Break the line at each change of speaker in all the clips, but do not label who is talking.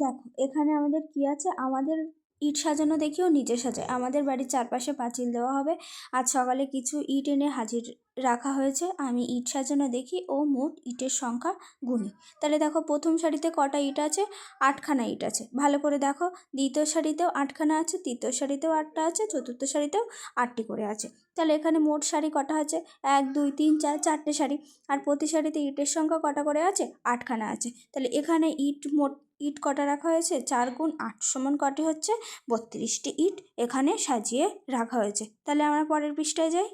দেখো এখানে আমাদের কি আছে, আমাদের ইট সাজানো দেখিও নিচে সাজায়। আমাদের বাড়ির চারপাশে পাঁচিল দেওয়া হবে। আজ সকালে কিছু ইট এনে হাজির রাখা হয়েছে। আমি ইট সাজানো দেখি ও মোট ইটের সংখ্যা গুনি। তাহলে দেখো প্রথম সারিতে কটা ইট আছে, 8খানা ইট আছে। ভালো করে দেখো, দ্বিতীয় সারিতেও 8খানা আছে, তৃতীয় সারিতেও 8টা আছে, চতুর্থ সারিতেও 8টি করে আছে। তাহলে এখানে মোট সারি কটা আছে, 1 2 3 4, 4টে সারি। আর প্রতি সারিতে ইটের সংখ্যা কটা করে আছে, 8খানা আছে। তাহলে এখানে মোট ইট কটা রাখা হয়েছে, 4 গুণ 8 সমান কটি হচ্ছে, 32টি ইট এখানে সাজিয়ে রাখা হয়েছে। তাহলে আমরা পরের পৃষ্ঠায় যাই।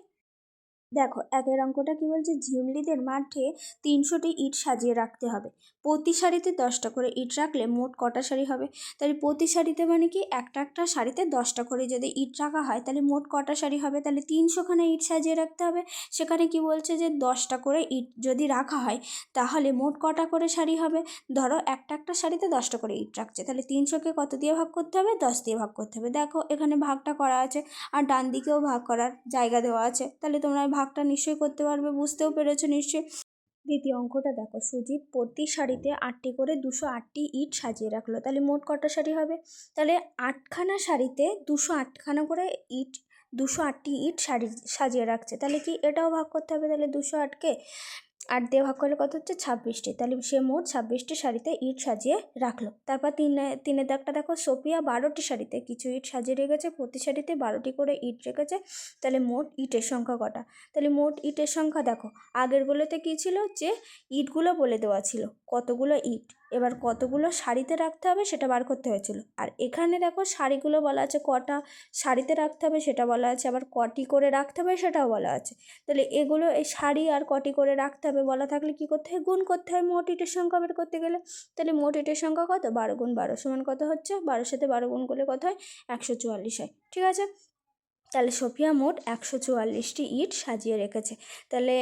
দেখো একের অঙ্কটা কি বলছে, ঝিমলিদের মাঠে 300টি ইট সাজিয়ে রাখতে হবে। প্রতি সারিতে 10টা করে ইট রাখলে মোট কটা সারি হবে। তাহলে প্রতি সারিতে মানে কি, একটা একটা সারিতে 10টা করে যদি ইট রাখা হয় তাহলে মোট কটা সারি হবে, তাহলে 300খানা ইট সাজিয়ে রাখতে হবে। সেখানে কি বলছে যে 10টা করে ইট যদি রাখা হয় তাহলে মোট কটা করে সারি হবে। ধরো একটা একটা সারিতে 10টা করে ইট রাখছে, তাহলে 300কে কত দিয়ে ভাগ করতে হবে, 10 দিয়ে ভাগ করতে হবে। দেখো এখানে ভাগটা করা আছে, আর ডান দিকেও ভাগ করার জায়গা দেওয়া আছে। তাহলে তোমরা ভাগটা নিশ্চয়ই করতে পারবে, বুঝতেও পেরেছো নিশ্চয়ই। দ্বিতীয় অঙ্কটা দেখো, সুজিত প্রতি সারিতে 8টি করে 208টি ইট সাজিয়ে রাখলো। তাহলে মোট কটা সারি হবে, তাহলে 8খানা সারিতে 208খানা করে ইট, 208টি ইট সাজিয়ে রাখছে। তাহলে কি এটাও ভাগ করতে হবে, তাহলে 208কে 8 দিয়ে ভাগ করলে কত হচ্ছে, 26টি। তাহলে সে মোট 26টি সারিতে ইট সাজিয়ে রাখলো। তারপর তিনের দাগটা দেখো, সোফিয়া 12টি সারিতে কিছু ইট সাজিয়ে রেখেছে, প্রতি সারিতে 12টি করে ইট রেখেছে। তাহলে মোট ইটের সংখ্যা কটা, তাহলে মোট ইটের সংখ্যা দেখো, আগেরগুলোতে কী ছিল, যে ইটগুলো বলে দেওয়া ছিল কতগুলো ইট, এবার কতগুলো সারিতে রাখতে হবে সেটা বার করতে হয়েছিল। আর এখানে দেখো সারিগুলো বলা আছে, কটা সারিতে রাখতে হবে সেটা বলা আছে, আবার কটি করে রাখতে হবে সেটাও বলা আছে। তাহলে এগুলো, এই সারি আর কটি করে রাখতে হবে বলা থাকলে কী করতে হয়, গুণ করতে হয় মোট ইটের সংখ্যা বের করতে গেলে। তাহলে মোট ইটের সংখ্যা কত, 12 গুণ 12 সমান কত হচ্ছে, 12-এর সাথে 12 গুণ করলে কত হয়, 144 হয়। ঠিক আছে, তাহলে সোফিয়া মোট 144টি ইট সাজিয়ে রেখেছে। তাহলে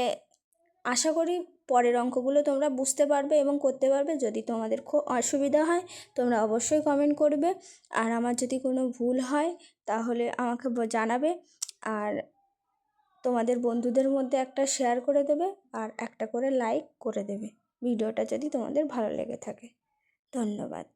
আশা করি পরের অঙ্কগুলো তোমরা বুঝতে পারবে এবং করতে পারবে। যদি তোমাদের খুব অসুবিধা হয় তোমরা অবশ্যই কমেন্ট করবে, আর আমার যদি কোনো ভুল হয় তাহলে আমাকে জানাবে। আর তোমাদের বন্ধুদের মধ্যে একটা শেয়ার করে দেবে, আর একটা করে লাইক করে দেবে ভিডিওটা যদি তোমাদের ভালো লেগে থাকে। ধন্যবাদ।